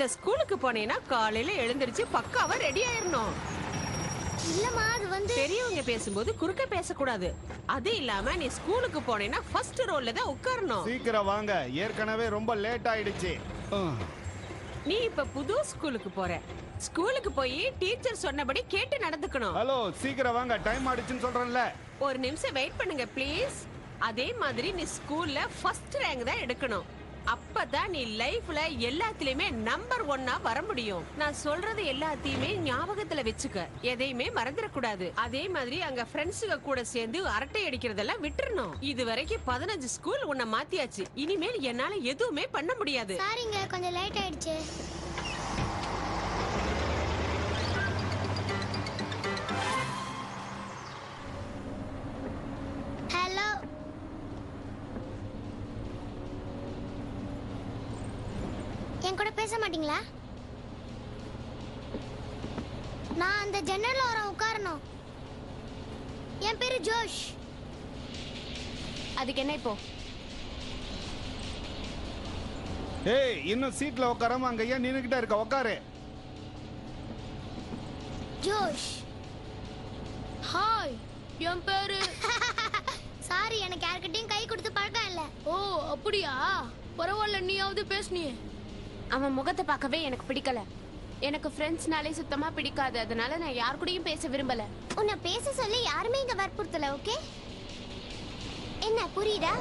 இந்த ஸ்கூலுக்கு போனேன்னா காலையில எழுந்திருச்சு பக்காவா ரெடி ஆயிரணும். இல்லம்மா அது வந்து பெரியவங்க பேசும்போது குறுக்க பேசக்கூடாது. அது இல்லாம நீ ஸ்கூலுக்கு போனேன்னா ஃபர்ஸ்ட் ரோல்ல தான் உட்காரணும். சீக்கிரம் வாங்க, ஏற்கனவே ரொம்ப லேட் ஆயிடுச்சு. நீ இப்ப புது ஸ்கூலுக்கு போற. ஸ்கூலுக்கு போய் டீச்சர் சொன்னபடி கேட்டு நடந்துக்கணும். ஹலோ, சீக்கிரம் வாங்க, டைம் ஆயிடுச்சுன்னு சொல்றேன்ல. ஒரு நிமிஷம் வெயிட் பண்ணுங்க ப்ளீஸ். அதே மாதிரி நீ ஸ்கூல்ல ஃபர்ஸ்ட் ரேங்க் தான் எடுக்கணும். அப்பதான் நீ லைஃப்ல எல்லாத்துலயுமே நம்பர் 1 வர முடியும். நான் சொல்றது எல்லாத்தையுமே ஞாபகத்துல வச்சுக்க, எதையுமே மறந்துடக்கூடாது. அதே மாதிரி அங்க ஃப்ரெண்ட்ஸுங்க கூட சேர்ந்து அரட்டை அடிக்கிறதெல்லாம் விட்டுறணும். இது வரைக்கும் 15 ஸ்கூல் உன்னை மாத்தியாச்சு. இனிமேல் என்னால எதுவுமே பண்ண முடியாது. சாரிங்க, கொஞ்சம் லேட் ஆயிடுச்சு. ஹலோ, என் கூட பேச மாட்டீங்களா? நான் அந்த ஜன்னல்ல வர உட்காரணும். என் பேரு ஜோஷ். அதுக்கு என்ன இப்போ? ஏய், இன்னும் சீட்ல உட்காராம அங்க ஏன் நின்னுகிட்டே இருக்க? உட்காரு. ஜோஷ். ஹாய், என் பேரு. சாரி, எனக்கு யார்கிட்டயும் கை கொடுத்து பழக்கம் இல்ல. ஓ அப்படியா? பரவாயில்ல, நீயாவது பேசுனியே. அவன் முகத்தை பார்க்கவே எனக்கு பிடிக்கல. எனக்கு ஃப்ரெண்ட்ஸ்னாலே சுத்தமா பிடிக்காது. அதனால நான் யார் கூடயும் பேச விரும்பல. உன்னை பேச சொல்லி யாருமே இங்க வற்புறுத்தல. ஓகே, என்ன புரியுதா?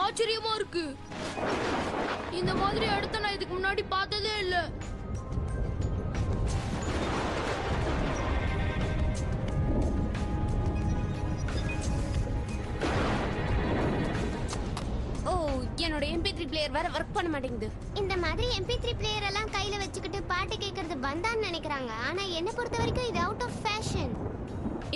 ஆச்சரியமா இருக்கு. இந்த மாதிரி இடத்த நான் இதுக்கு முன்னாடி பார்த்ததே இல்ல. என்னோட MP3 பிளேயர் வேற வர்க் பண்ண மாட்டேங்குது. இந்த மாதிரி MP3 பிளேயர் எல்லாம் கையில வச்சுக்கிட்டு பாட்டு கேக்குறது பந்தான்னு நினைக்கிறாங்க. ஆனா என்ன பொறுத்த வரைக்கும் இது அவுட் ஆஃப் ஃபேஷன்.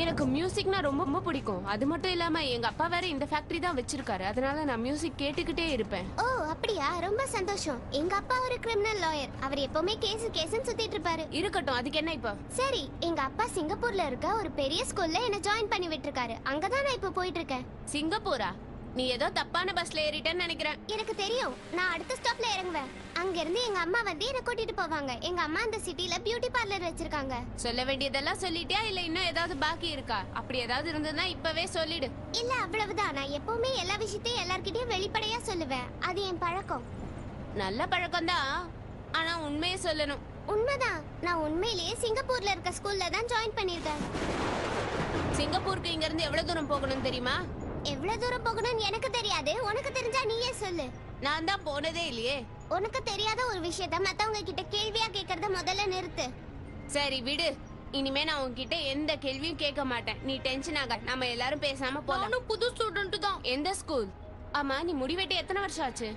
எனக்கு மியூசிக்னா ரொம்ப ரொம்ப பிடிக்கும். அது மட்டும் இல்லாம எங்க அப்பா வேற இந்த ஃபேக்டரி தான் வச்சிருக்காரு. அதனால நான் மியூசிக் கேட்டுக்கிட்டே இருப்பேன். ஓ அப்படியா, ரொம்ப சந்தோஷம். எங்க அப்பா ஒரு கிரிமினல் லாயர். அவர் எப்பவுமே கேஸ்ன்னு சுத்திட்டு இருப்பாரு. இருக்கட்டும், அதுக்கு என்ன இப்போ? சரி, எங்க அப்பா சிங்கப்பூர்ல இருக்க ஒரு பெரிய ஸ்கூல்ல என்ன ஜாயின் பண்ணி விட்டுருக்காரு. அங்கதான் நான் இப்ப போயிட்டு இருக்கேன். சிங்கப்பூரா? நீ ஏதோ தப்பான பஸ்ல ஏறிட்டேன்னு நினைக்கிறேன். எனக்கு தெரியும், நான் அடுத்த ஸ்டாப்ல இறங்குவேன். அங்க இருந்து எங்க அம்மா வந்து என்ன கூட்டிட்டு போவாங்க. எங்க அம்மா அந்த சிட்டில பியூட்டி பார்லர் வச்சிருக்காங்க. சொல்ல வேண்டியதெல்லாம் சொல்லிட்டியா, இல்ல இன்னும் ஏதாவது பாக்கி இருக்கா? அப்படி ஏதாவது இருந்ததுன்னா இப்பவே சொல்லிடு. இல்ல, அவ்வளவுதான். நான் எப்பவுமே எல்லா விஷயத்தையும் எல்லார்கிட்டயும் வெளிப்படையா சொல்லுவேன். அது என் பழக்கம். நல்ல பழக்கம் தான், ஆனா உண்மையை சொல்லணும். உண்மைதான், நான் உண்மையிலேயே சிங்கப்பூர்ல இருக்க ஸ்கூல்ல தான் ஜாயின் பண்ணிருக்கேன். சிங்கப்பூருக்கு இங்க இருந்து எவ்வளவு தூரம் போகணும் தெரியுமா? எவ்வளவு தூரம் போகணும்னு எனக்கு தெரியாது. உனக்கு தெரிஞ்சா நீயே சொல்லு. நான் தான் போனதே இல்லையே. உனக்கு தெரியாத ஒரு விஷயத்த மத்தவங்க கிட்ட கேள்வியா கேக்குறத முதல்ல நிறுத்து. சரி விடு, இனிமே நான் உன்கிட்ட எந்த கேள்வியும் கேட்க மாட்டேன். நீ டென்ஷன் ஆக. நம்ம எல்லாரும் பேசாம போலாம். நானும் புது ஸ்டூடண்ட் தான். எந்த ஸ்கூல்? ஆமா, நீ முடிவெட்டி எத்தனை வருஷம் ஆச்சு?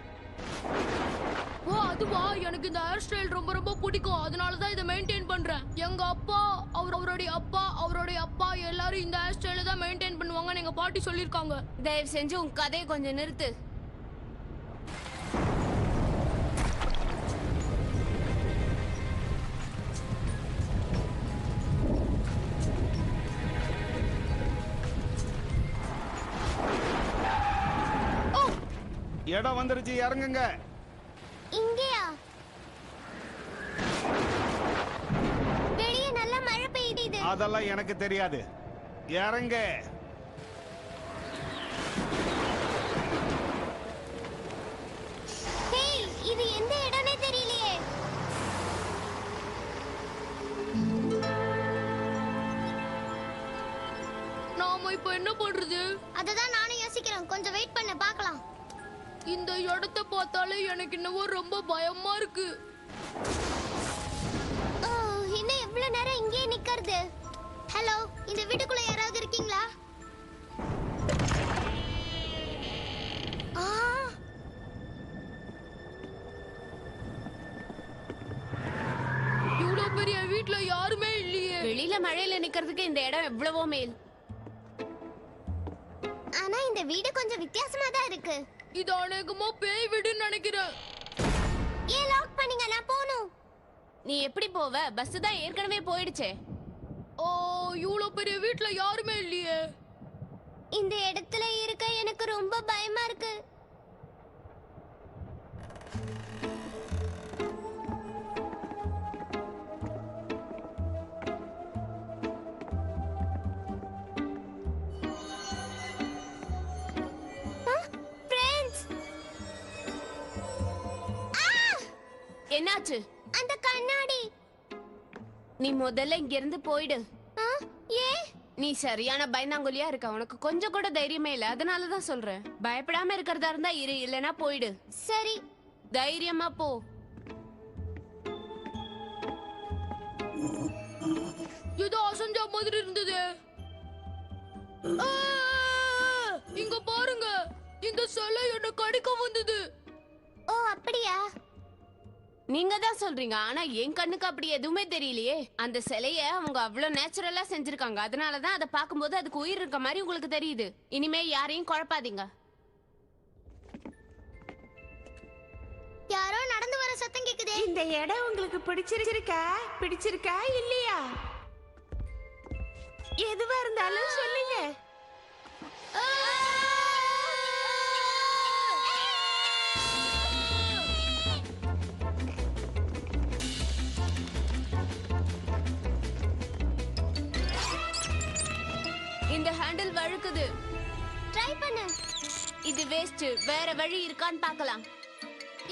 ஓ அதுவா, எனக்கு இந்த ஹேர் ஸ்டைல் ரொம்ப ரொம்ப பிடிக்கும். அதனால தான் இதை மெயின்டைன் பண்றேன். எங்க அப்பா, அவருடைய அப்பா எல்லாரும் இந்த ஹேர் ஸ்டைல தான் மெயின்டைன் பண்ணுவாங்கன்னு எங்க பாட்டி சொல்லிருக்காங்க. தயவு செஞ்சு உன் கதையை கொஞ்சம் நிறுத்து. இடம் வந்துருச்சு, இறங்குங்க. இங்கயா? வெளியே நல்ல மழை பெய்யுது. அதெல்லாம் எனக்கு தெரியாது, இறங்க. ஹேய், இது எந்த இடம்னே தெரியலையே. நாம இப்ப என்ன பண்றது? அததான் நானும் யோசிக்கிறேன். கொஞ்சம் வெயிட் பண்ண பார்க்கலாம். இந்த இடத்தை பார்த்தாலே எனக்கு என்னவோ ரொம்ப பயமா இருக்கு. ஓ, இன்னும் எவ்வளவு நேரம் இங்கே நிக்கிறது? ஹலோ, இந்த வீட்டுக்குள்ள யாராவது இருக்கீங்களா? இவ்வளவு பெரிய வீட்ல யாருமே இல்லையே. வெளியில மழையில நிக்கிறதுக்கு இந்த இடம் எவ்வளவோ மேல். ஆனா இந்த வீடு கொஞ்சம் வித்தியாசமா தான் இருக்கு. இது அநேகமா பேய் வீடுன்னு நினைக்கிறேன். ஏன் லாக் பண்ணீங்க? நான் போணும். நீ எப்படி போவ? பஸ் தான் ஏற்கனவே போயிடுச்சே. ஓ, இவ்வளவு பெரிய வீட்ல யாருமே இல்லையே. இந்த இடத்துல இருக்க எனக்கு ரொம்ப பயமா இருக்கு. ஃப்ரெண்ட்ஸ், என்னாச்சு? அந்த கண்ணாடி. நீ முதல்ல இங்க இருந்து போயிடு. ஏ நீ சரியான பயந்தாங்கொலியா இருக்க. உனக்கு கொஞ்சம் கூட தைரியமே இல்ல. அதனாலதான் சொல்றேன். பயப்படாம இருக்கிறதா இருந்தா இரு, இல்லனா போயிடு. சரி. தைரியமா போ. ஏதோ அசஞ்சா மாதிரி இருந்தது. இங்க பாருங்க, இந்த சிலை என்ன கடிக்க வந்தது. ஓ அப்படியா? நீங்க தான் சொல்றீங்க, ஆனா என் கண்ணுக்கு அப்படி எதுவுமே தெரியலையே. அந்த சிலைய அவங்க அவ்வளவு நேச்சுரலா செஞ்சிருக்காங்க. அதனாலதான் அதை பார்க்கும்போது அதுக்கு உயிர் இருக்க மாதிரி உங்களுக்கு தெரியுது. இனிமே யாரையும் குழப்பாதீங்க. யாரோ நடந்து வர சத்தம் கேக்குதே. இந்த இடம் உங்களுக்கு பிடிச்சிருக்கா இல்லையா? எதுவா இருந்தாலும் சொல்லுங்க. இந்த ஹேண்டில் வழுக்குது. ட்ரை பண்ணு. இது வேஸ்ட். வேற வழி இருக்கான்னு பார்க்கலாம்.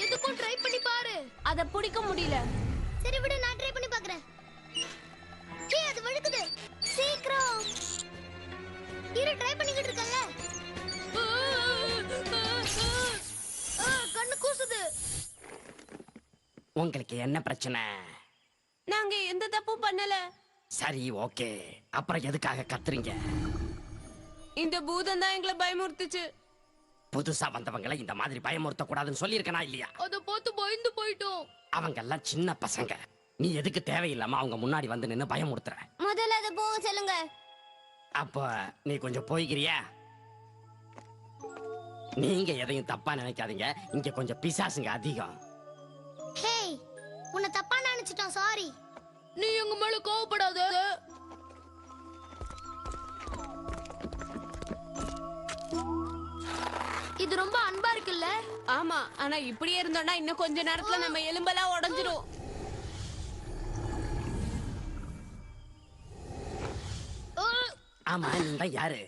எதுக்கும் ட்ரை பண்ணி பாரு. அத பிடிக்க முடியல. சரி விடு, நான் ட்ரை பண்ணி பார்க்கறேன். ஏய், அது வழுக்குது. சீக்கிரம் இரு, ட்ரை பண்ணிக்கிட்டு இருக்கல. கண்ணு கூசுது. உங்களுக்கு என்ன பிரச்சனை? நாங்க எந்த தப்பும் பண்ணல. சரி, ஓகே. அப்புறம் எதுக்காக கத்துறீங்க? இந்த பூதம் தான் எங்களை பயமுறுத்துச்சு. புதுசா வந்தவங்களை இந்த மாதிரி பயமுறுத்த கூடாதுன்னு சொல்லியிருக்கனா இல்லையா? அத பார்த்து பயந்து போயிட்டோம். அவங்க எல்லாம் சின்ன பசங்க. நீ எதுக்கு தேவையில்லாம அவங்க முன்னாடி வந்து நின்னு பயமுறுத்துற? முதல்ல அத போக சொல்லுங்க. அப்ப நீ கொஞ்சம் போய்கிறியா? நீங்க எதையும் தப்பா நினைக்காதீங்க. இங்க கொஞ்சம் பிசாசுங்க அதிகம். ஹேய், உன்னை தப்பா நினைச்சிட்டோம். சாரி. நீ எங்க மேல கோவப்படாத. இது ரொம்ப அன்பா இருக்குல்ல? ஆமா, ஆனா இப்படியே இருந்தோம்னா இன்னும் கொஞ்ச நேரத்துல நம்ம எலும்பெல்லாம் உடைஞ்சிரும். ஆமா, நீங்க யாரு?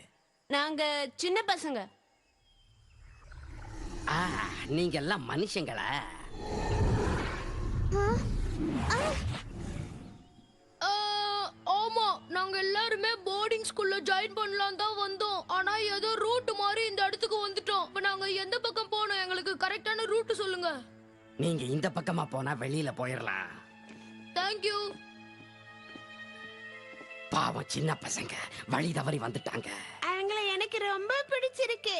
நாங்க சின்ன பசங்க. நீங்க எல்லாம் மனுஷங்களா? ஆமா, நாங்க எல்லாருமே போர்டிங் ஸ்கூல்ல ஜாயின் பண்ணலாம் தான் வந்தோம். ஆனா ஏதோ ரூட் மாதிரி இந்த இடத்துக்கு வந்துட்டோம். இப்ப நாங்க எந்த பக்கம் போனோம்? எங்களுக்கு கரெக்டான ரூட் சொல்லுங்க. நீங்க இந்த பக்கமா போனா வெளியில போயிடலாம். தேங்க்யூ. பாவம் சின்ன பசங்க வழி தவறி வந்துட்டாங்க. அவங்கள எனக்கு ரொம்ப பிடிச்சிருக்கு.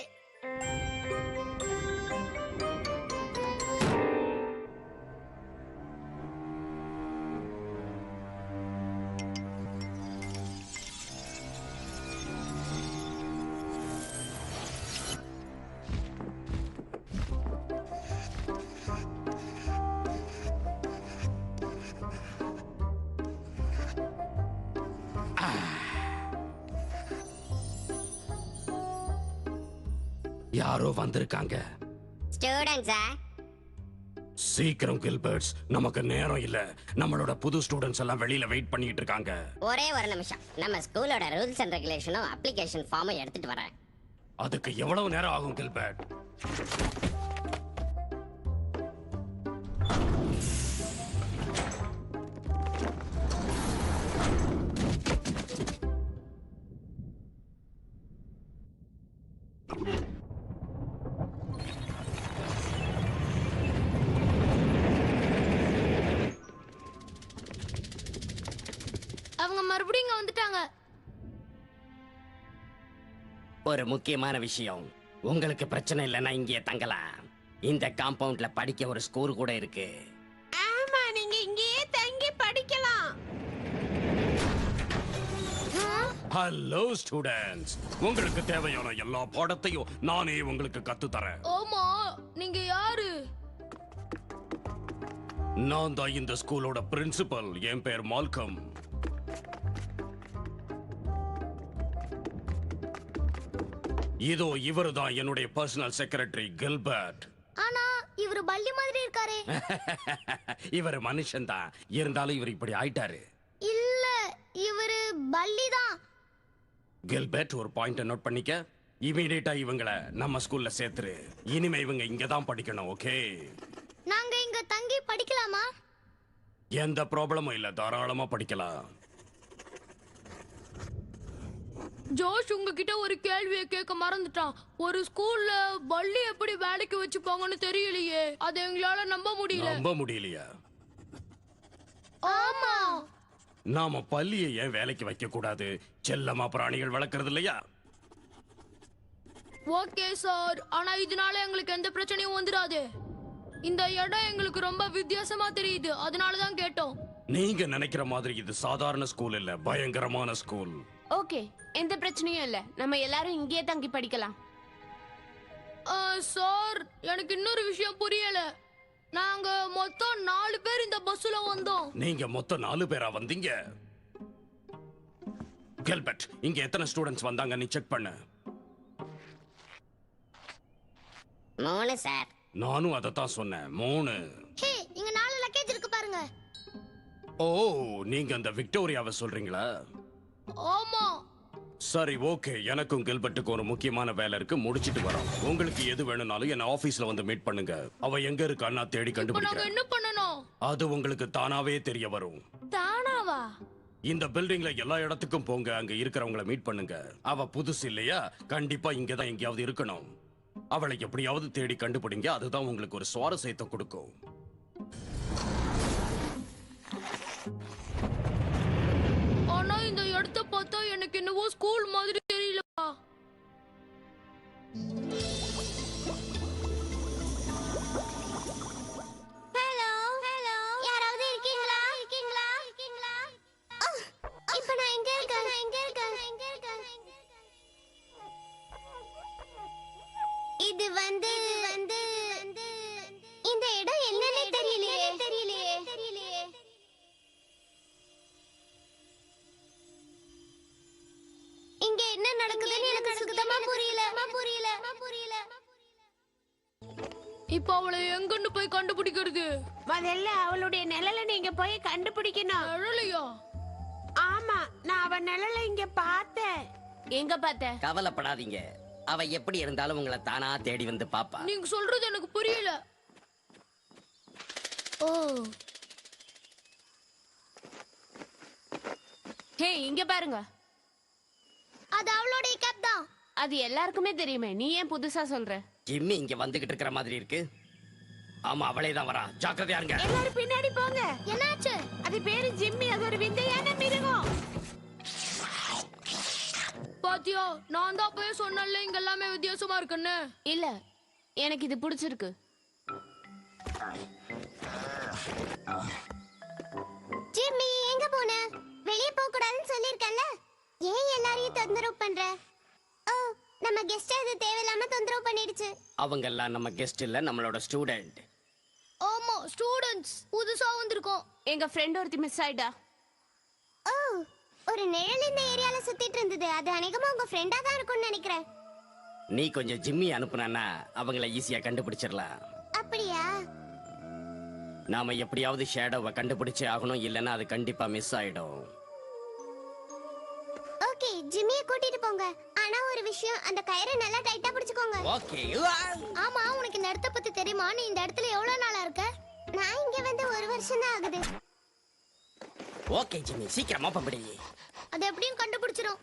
யாரோ வந்திருக்காங்க. ஸ்டூடண்ட்ஸா? சீக்கிரம் கில்பர்ட்ஸ், நமக்கு நேரம் இல்ல. நம்மளோட புது ஸ்டூடண்ட்ஸ் எல்லாம் வெளியில வெயிட் பண்ணிட்டு இருக்காங்க. ஒரே ஒரு நிமிஷம், நம்ம ஸ்கூலோட ரூல்ஸ் அண்ட் ரெகுலேஷனும் அப்ளிகேஷன் ஃபார்மும் எடுத்துட்டு வரேன். அதுக்கு எவ்வளவு நேரம் ஆகும் கில்பர்ட்? அவங்க மறுபடியும் இங்க வந்துட்டாங்க. ஒரு முக்கியமான விஷயம், உங்களுக்கு பிரச்சனை இல்லைன்னா இங்கே தங்கலாம். இந்த காம்பவுண்ட்ல படிக்க ஒரு ஸ்கூல் கூட இருக்கு. ஆமா, நீங்க இங்கேயே தங்கி படிக்கலாம். ஹலோ ஸ்டூடண்ட்ஸ், உங்களுக்கு தேவையான எல்லா பாடத்தையும் நானே உங்களுக்கு கத்து தரேன். ஆமா, நீங்க யாரு? நான் தான் இந்த ஸ்கூலோட பிரின்சிபல். என் பேர் மால்கம். இதோ இவருதான் என்னுடைய பர்சனல் செக்ரட்டரி கில்பர்ட். ஆனா இவரு பல்லி மாதிரி இருக்காரே. இவர் மனுஷன் தான், இருந்தாலும் இவர் இப்படி ஆயிட்டாரு. இல்ல, இவரு பல்லி தான். கில்பர்ட், ஒரு பாயிண்ட் நோட் பண்ணிக்க. இமீடியட்டா இவங்கள நம்ம ஸ்கூல்ல சேர்த்துரு. இனிமே இவங்க இங்க தான் படிக்கணும், ஓகே? நாங்க இங்க தங்கி படிக்கலாமா? எந்த ப்ராப்ளமும் இல்ல, தாராளமா படிக்கலாம். ஜோஷ் உங்ககிட்ட ஒரு கேள்வியை கேட்க மறந்துட்டான். ஒரு ஸ்கூல்ல பள்ளி எப்படி வேலைக்கு வச்சுப்பாங்கன்னு தெரியலையே. அதை எங்களால நம்ப முடியல. நம்ப முடியலையா? ஆமா. நாம பள்ளியை ஏன் வேலைக்கு வைக்க கூடாது? செல்லமா பிராணிகள் வளர்க்கறது இல்லையா? ஓகே சார், ஆனா இதனால எங்களுக்கு எந்த பிரச்சனையும் வந்துடாது. இந்த இடம் எங்களுக்கு ரொம்ப வித்தியாசமா தெரியுது, அதனால தான் கேட்டோம். நீங்க நினைக்கிற மாதிரி இது சாதாரண ஸ்கூல் இல்ல, பயங்கரமான ஸ்கூல். ஓகே, எந்த பிரச்சனையும் இல்ல. நம்ம எல்லாரும் இங்கேயே தங்கி படிக்கலாம். சார், எனக்கு இன்னொரு விஷயம் புரியல. நாங்க மொத்தம் 4 பேர் இந்த பஸ்ல வந்தோம். நீங்க மொத்தம் 4 பேரா வந்தீங்க? கில்பர்ட், இங்க எத்தனை ஸ்டூடண்ட்ஸ் வந்தாங்க நீ செக் பண்ணு. 3 சார். நானும் அதத்தான் சொன்னேன், 3. ஹே, இங்க 4 லக்கேஜ் இருக்கு பாருங்க. ஓ, நீங்க அந்த விக்டோரியாவை சொல்றீங்களா? ஆமா. சரி, ஓகே. எனக்கும் கில்பர்ட்டுக்கும் ஒரு முக்கியமான வேலை இருக்கு, முடிச்சிட்டு வரோம். உங்களுக்கு எது வேணும்னாலும் என்ன ஆபீஸ்ல வந்து மீட் பண்ணுங்க. அவ எங்க இருக்கான்னு நான் தேடி இப்போ நாங்க கண்டுபிடிக்கிறேன். என்ன பண்ணணும்? அது உங்களுக்கு தானாவே தெரிய வரும். தானாவா? இந்த பில்டிங்ல எல்லா இடத்துக்கும் போங்க, அங்க இருக்கிறவங்கள மீட் பண்ணுங்க. அவ புதுசு இல்லையா, கண்டிப்பா இங்கதான் எங்கேயாவது இருக்கணும். அவளை எப்படியாவது தேடி கண்டுபிடிங்க, அதுதான் உங்களுக்கு ஒரு சுவாரஸ்யத்தை கொடுக்கும். ஆனா இந்த இடத்த பார்த்தா எனக்கு என்னவோ ஸ்கூல் மாதிரி தெரியலப்பா. ஹலோ ஹலோ, யாராவது இருக்கீங்களா? இருக்கீங்களா? இருக்கீங்களா? இப்போ நான் எங்க இருக்கேன்? இது வந்து இந்த இடம் என்னன்னே தெரியலையே. இங்க என்ன நடக்குதுன்னு எனக்கு சுத்தமா புரியல. இப்போ அவளை எங்கன்னு போய் கண்டுபிடிக்கிறது? முதல்ல அவளுடைய நிழலை நீங்க போய் கண்டுபிடிக்கணும். அழலையா? ஆமா, நான் அவ நிழலை இங்க பார்த்தேன். எங்க பார்த்த? கவலைப்படாதீங்க, அவ எப்படி இருந்தாலும் உங்களை தானா தேடி வந்து பாப்பா. நீங்க சொல்றது எனக்கு புரியல. ஓ, ஹே, இங்க பாருங்க. அது அவளோட கேப் தான். அது எல்லாருக்குமே தெரியுமே, நீ ஏன் புதுசா சொல்ற? ஜிம்மி இங்க வந்துகிட்டு இருக்கிற மாதிரி இருக்கு. ஆமா, அவளே தான் வரா, ஜாக்கிரதையா இருங்க. எல்லாரும் பின்னாடி போங்க. என்னாச்சு? அது பேரு ஜிம்மி, அது ஒரு விந்தையான மிருகம். பாத்தியா, நான் தான் போய் சொன்னேன்ல இங்க எல்லாமே வித்தியாசமா இருக்குன்னு. இல்ல, எனக்கு இது பிடிச்சிருக்கு. ஜிம்மி, எங்க போன? வெளிய போக கூடாதுன்னு சொல்லிருக்கேன்ல. ஏன் எல்லாரையும் தொந்தரவு பண்ற? ஓ, நம்ம கெஸ்ட் அது தேவையில்லாம தொந்தரவு பண்ணிடுச்சு. அவங்க எல்லாம் நம்ம கெஸ்ட் இல்ல, நம்மளோட ஸ்டூடெண்ட். ஆமா, ஸ்டூடண்ட்ஸ் புதுசா வந்திருக்கோம். எங்க ஃப்ரெண்ட் ஒருத்தி மிஸ் ஆயிட்டா. ஓ, ஒரு நிழல் இந்த ஏரியால சுத்திட்டு இருந்தது. அது அநேகமா உங்க ஃப்ரெண்டா தான் இருக்கும்னு நினைக்கிறேன். நீ கொஞ்சம் ஜிம்மி அனுப்புனா அவங்கள ஈஸியா கண்டுபிடிச்சிடலாம். அப்படியா? நாம எப்படியாவது ஷேடோவை கண்டுபிடிச்சே ஆகணும், இல்லைன்னா அது கண்டிப்பா மிஸ் ஆயிடும். ஓகே, ஜிம்மியை கூட்டிட்டு போங்க. ஆனா ஒரு விஷயம், அந்த கயிறை நல்லா டைட்டா பிடிச்சுக்கோங்க. ஓகே. ஆமா, உனக்கு இந்த இடத்த பத்தி தெரியுமா? நீ இந்த இடத்துல எவ்வளவு நாளா இருக்க? நான் இங்க வந்து 1 வருஷம் தான் ஆகுது. ஓகே ஜிம்மி, சீக்கிரமா பம்படி. அது எப்படியும் கண்டுபிடிச்சிரும்.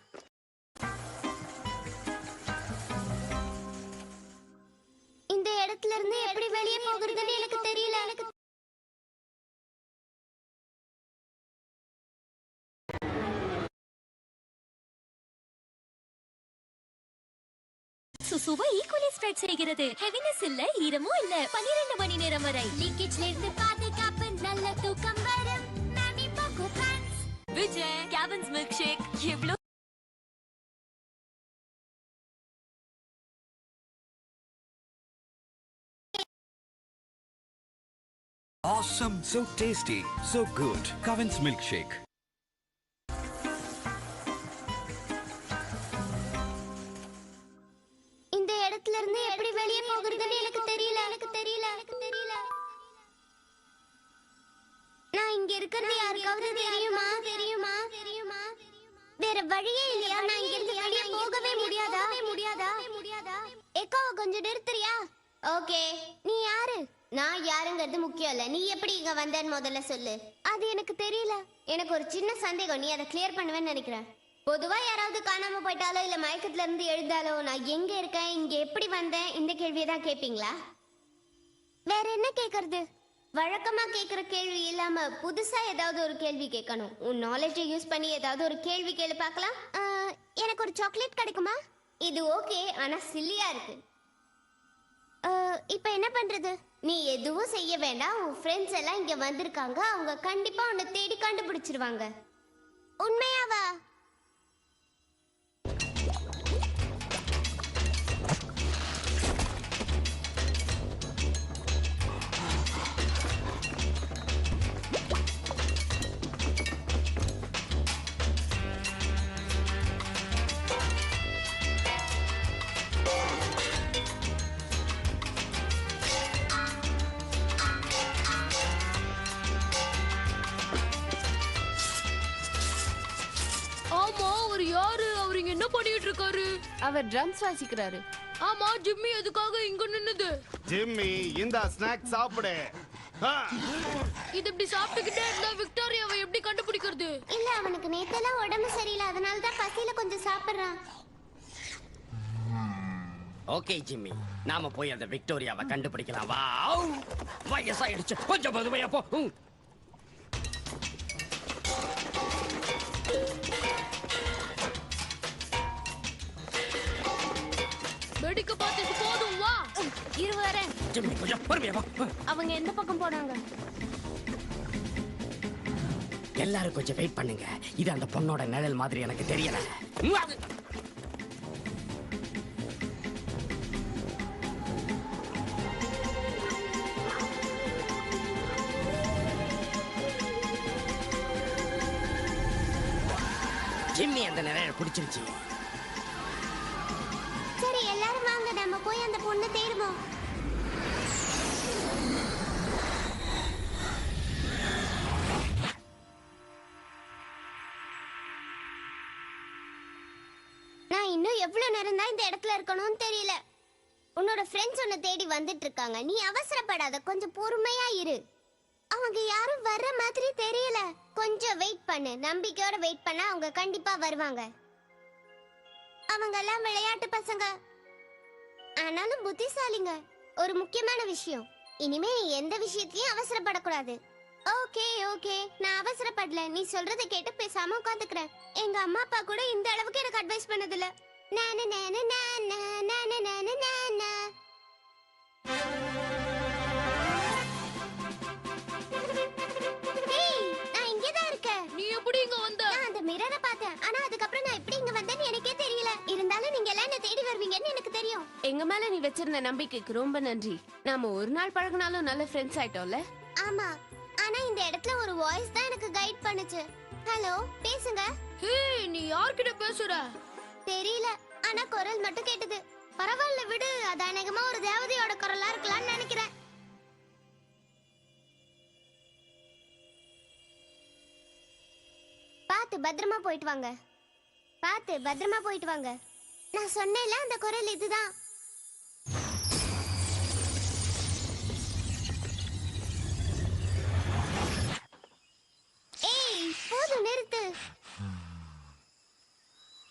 இந்த இடத்துல இருந்து எப்படி வெளியே போகிறதுன்னு எனக்கு தெரியல. சுசுவா ஈக்குவலி ஸ்ப்ரெட் செய்கிறது. ஹெவினஸ் இல்ல, ஈரமும் இல்ல. 12 மணி நேரம் வரை லீக்கேஜ்ல இருந்து பாதுகாப்பு, நல்ல தூக்கம் வரும். Mamy Poko pants. Vijay Cavin's milkshake எவ்வளவு Awesome, so tasty, so good. Coven's milkshake. இருக்கிறது யாருக்காவது தெரியுமா தெரியுமா தெரியுமா? வேற வழியே இல்லையா? நான் இங்க இருந்து வெளியே போகவே முடியாதா? எக்கோ கொஞ்சம் நிறுத்துறியா? ஓகே, நீ யாரு? நான் யாருங்கிறது முக்கியம் இல்ல. நீ எப்படி இங்க வந்தேன்னு முதல்ல சொல்லு. அது எனக்கு தெரியல. எனக்கு ஒரு சின்ன சந்தேகம். நீ அதை கிளியர் பண்ணுவேன்னு நினைக்கிறேன். பொதுவா யாராவது காணாம போயிட்டாலோ இல்ல மயக்கத்துல இருந்து எழுந்தாலோ நான் எங்க இருக்கேன், இங்க எப்படி வந்தேன், இந்த கேள்வியை தான் கேட்பீங்களா? வேற என்ன கேக்குறது? வழக்கமா கேக்குற கேள்வி இல்லாம புதுசா ஏதாவது ஒரு கேள்வி கேட்கணும். உன் நாலேஜை யூஸ் பண்ணி ஏதாவது ஒரு கேள்வி கேளு பார்க்கலாம். எனக்கு ஒரு சாக்லேட் கிடைக்குமா? இது ஓகே, ஆனா சில்லியா இருக்கு. இப்போ என்ன பண்றது? நீ எதுவும் செய்ய வேண்டாம். உன் ஃப்ரெண்ட்ஸ் எல்லாம் இங்க வந்திருக்காங்க. அவங்க கண்டிப்பா உன்னை தேடி கண்டுபிடிச்சிருவாங்க. உண்மையாவா? ஆமா, அவர் யாரு? அவர் இங்க என்ன பண்ணிட்டு இருக்காரு? அவர் ட்ரம்ஸ் வாசிக்கிறாரு. ஆமா, ஜிம்மி எதுக்காக இங்க நின்னுது? ஜிம்மி இந்த ஸ்நாக் சாப்பிடு. ஆ, இது இப்படி சாப்பிட்டுக்கிட்டே இருந்தா விக்டோரியாவை எப்படி கண்டுபிடிக்கிறது? இல்ல, அவனுக்கு நேத்தெல்லாம் உடம்பு சரியில்லை. அதனால தான் பசியில கொஞ்சம் சாப்பிடுறான். ஓகே ஜிம்மி, நாம போய் அந்த விக்டோரியாவை கண்டுபிடிக்கலாம். வா. வயசாயிடுச்சு, கொஞ்சம் பொறுமையா போ. வெடிக்க பார்த்துட்டு போதும், வா. இரு வரேன். ஜிம்மி கொஞ்சம் பொறுமையா போ. அவங்க எந்த பக்கம் போனாங்க? எல்லாரும் கொஞ்சம் வெயிட் பண்ணுங்க. இது அந்த பொண்ணோட நிழல் மாதிரி எனக்கு தெரியல. ஜிம்மி அந்த நிழலை பிடிச்சிருச்சு. சரி, எல்லாரும் வாங்க, நம்ம போய் அந்த பொண்ணை தேடுவோம். நான் இன்னும் எவ்வளவு நேரம் தான் இந்த இடத்துல இருக்கணும்னு தெரியல. உன்னோட ஃப்ரெண்ட்ஸ் உன்னை தேடி வந்துட்டு இருக்காங்க. நீ அவசரப்படாத, கொஞ்சம் பொறுமையா இரு. அவங்க யாரும் வர்ற மாதிரி தெரியல. கொஞ்சம் வெயிட் பண்ணு. நம்பிக்கையோட வெயிட் பண்ணா அவங்க கண்டிப்பா வருவாங்க. அவங்க எல்லாம் விளையாட்டு பசங்க, ஆனாலும் புத்திசாலிங்க. ஒரு முக்கியமான விஷயம், இனிமே நீ எந்த விஷயத்திலயும் அவசரப்படக்கூடாது. ஓகே ஓகே, நான் அவசரப்படல. நீ சொல்றதை கேட்டு பேசாம உட்காந்துக்கிறேன். எங்க அம்மா அப்பா கூட இந்த அளவுக்கு எனக்கு அட்வைஸ் பண்ணதில்ல. நானு நானு நானு நானு நானு நானு. ஏய், நான் இங்கதான் இருக்கேன். நீ எப்படி இங்க வந்த? நான் அந்த மிரரை பார்த்தேன். ஆனா அதுக்கப்புறம் நான் எப்படி இங்க வந்தேன்னு எனக்கே தெரியல. இருந்தாலும் நீங்க எல்லாம் என்ன தேடி வருவீங்கன்னு எனக்கு தெரியும். எங்க மேல நீ வச்சிருந்த நம்பிக்கைக்கு ரொம்ப நன்றி. நாம ஒரு நாள் பழகினாலும் நல்ல ஃப்ரெண்ட்ஸ் ஆயிட்டோம்ல. ஆமா, ஆனா இந்த இடத்துல ஒரு வாய்ஸ் தான் எனக்கு கைட் பண்ணுச்சு. ஹலோ, பேசுங்க. ஹே, நீ யார்கிட்ட பேசுற? தெரியல, ஆனா குரல் மட்டும் கேட்டது. பரவாயில்ல விடு, அது அநேகமா ஒரு தேவதையோட குரலா இருக்கலாம்னு நினைக்கிறேன். பார்த்து பத்திரமா போயிட்டு வாங்க. பார்த்து பத்திரமா போயிட்டு வாங்க. நான் சொன்னேன்ல, அந்த குரல் இதுதான். ஏய், போதும், நிறுத்து.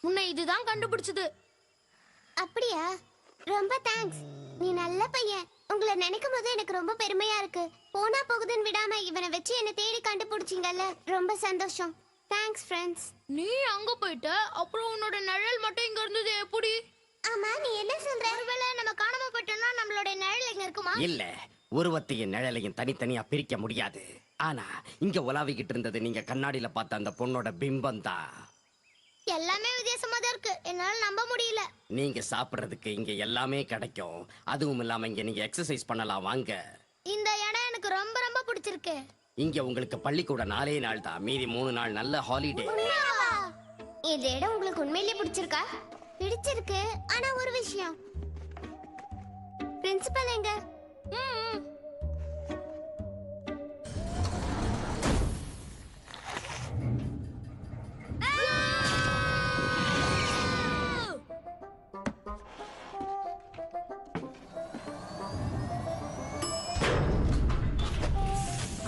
உன்னை இதுதான் கண்டுபிடிச்சது. அப்படியா? ரொம்ப தேங்க்ஸ். நீ நல்ல பையன். உங்களை நினைக்கும் போது எனக்கு ரொம்ப பெருமையா இருக்கு. போனா போகுதுன்னு விடாம இவனை வச்சு என்ன தேடி கண்டுபிடிச்சிங்கல்ல, ரொம்ப சந்தோஷம். Thanks friends. நீ அங்க போயிட்ட, அப்புறம் உன்னோட நிழல் மட்டும் இங்க இருந்தது எப்படி? ஆமா, நீ என்ன சொல்ற? ஒருவேளை நம்ம காணாம போயிட்டோம்னா நம்மளோட நிழல் இங்க இருக்குமா? இல்ல, உருவத்தையும் நிழலையும் தனித்தனியா பிரிக்க முடியாது. ஆனா இங்க உலாவிக்கிட்டு இருந்தது நீங்க கண்ணாடியில பார்த்த அந்த பொண்ணோட பிம்பம் தான். எல்லாமே வித்தியாசமா தான் இருக்கு. என்னால நம்ப முடியல. நீங்க சாப்பிடுறதுக்கு இங்க எல்லாமே கிடைக்கும். அதுவும் இல்லாம இங்க நீங்க எக்ஸசைஸ் பண்ணலாம். வாங்க. இந்த இடம் எனக்கு ரொம்ப ரொம்ப பிடிச்சிருக்கு. இங்க உங்களுக்கு பள்ளிக்கூட 4 நாள் தான். மீதி 3 நாள் நல்ல ஹாலிடே. உண்மையாவா? இந்த இடம் உங்களுக்கு உண்மையிலேயே பிடிச்சிருக்கா? பிடிச்சிருக்கு, ஆனா ஒரு விஷயம். பிரின்சிபல் எங்க?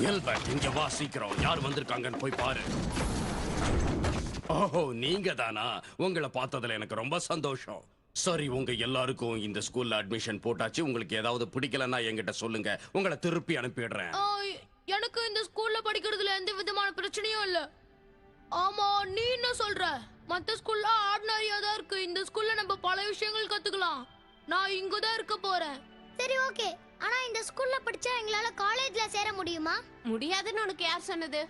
எல்பர்ட் இங்க வா சீக்கிரம். யார் வந்திருக்காங்கன்னு போய் பாரு. ஓஹோ, நீங்க தானா? உங்களை பார்த்ததுல எனக்கு ரொம்ப சந்தோஷம். சரி, உங்க எல்லாருக்கும் இந்த ஸ்கூல்ல அட்மிஷன் போட்டாச்சு. உங்களுக்கு ஏதாவது பிடிக்கலன்னா என்கிட்ட சொல்லுங்க, உங்களை திருப்பி அனுப்பிடுறேன். எனக்கு இந்த ஸ்கூல்ல படிக்கிறதுல எந்த விதமான பிரச்சனையும் இல்ல. ஆமா, நீ என்ன சொல்ற? மத்த ஸ்கூல்ல ஆர்டினரியா தான் இருக்கு. இந்த ஸ்கூல்ல நம்ம பல விஷயங்கள் கத்துக்கலாம். நான் இங்க தான் இருக்க போறேன். சரி ஓகே, ஆனா இந்த ஸ்கூல்ல படிச்சா எங்களால காலேஜ்ல சேர முடியுமா? முடியாதுன்னு உனக்கு யார் சொன்னது?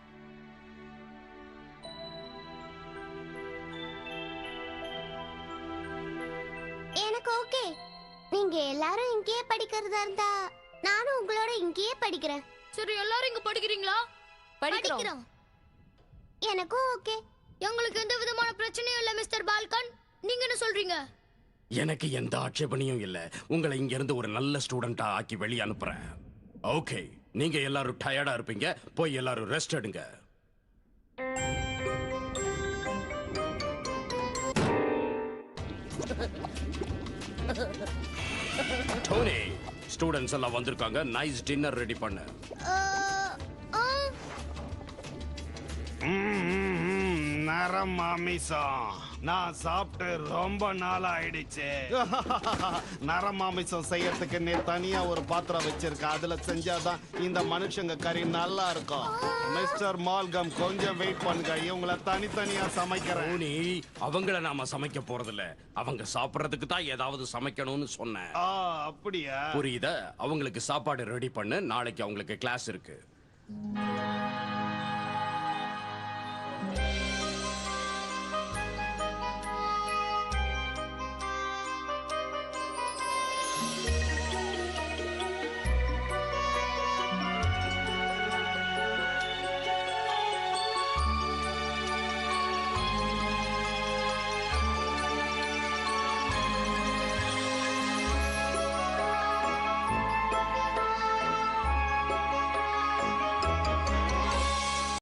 எனக்கு ஓகே. நீங்க எல்லாரும் இங்கேயே படிக்கிறதா இருந்தா நானும் உங்களோட இங்கேயே படிக்கிறேன். சரி, எல்லாரும் இங்க படிக்கிறீங்களா? படிக்கிறோம். எனக்கும் ஓகே. எங்களுக்கு எந்த விதமான பிரச்சனையும் இல்ல மிஸ்டர் பால்கன். நீங்க என்ன சொல்றீங்க? எனக்கு எந்த ஆட்சேபனையும் இல்ல. உங்களை இங்க இருந்து ஒரு நல்ல ஸ்டூடெண்டா ஆக்கி வெளியே அனுப்புறேன். ஓகே, நீங்க எல்லாரும் டயர்டா இருப்பீங்க. போய் எல்லாரும் ரெஸ்ட் எடுங்க. டோனி, ஸ்டூடெண்ட்ஸ் எல்லாம் வந்திருக்காங்க. நைஸ் டின்னர் ரெடி பண்ணு. நரம் மாமிசம் நான் சாப்பிட்டு ரொம்ப நாள் ஆயிடுச்சு. நரம் மாமிசம் செய்யறதுக்கு நீ தனியா ஒரு பாத்திரம் வச்சிருக்க. அதுல செஞ்சாதான் இந்த மனுஷங்க கறி நல்லா இருக்கும். மிஸ்டர் மால்கம், கொஞ்சம் வெயிட் பண்ணுங்க. இவங்கள தனித்தனியா சமைக்கிறேன். டோனி, அவங்கள நாம சமைக்க போறதில்ல. அவங்க சாப்பிடறதுக்கு தான் ஏதாவது சமைக்கணும்னு சொன்னேன். அப்படியா? புரியுதா? அவங்களுக்கு சாப்பாடு ரெடி பண்ணு. நாளைக்கு அவங்களுக்கு கிளாஸ் இருக்கு.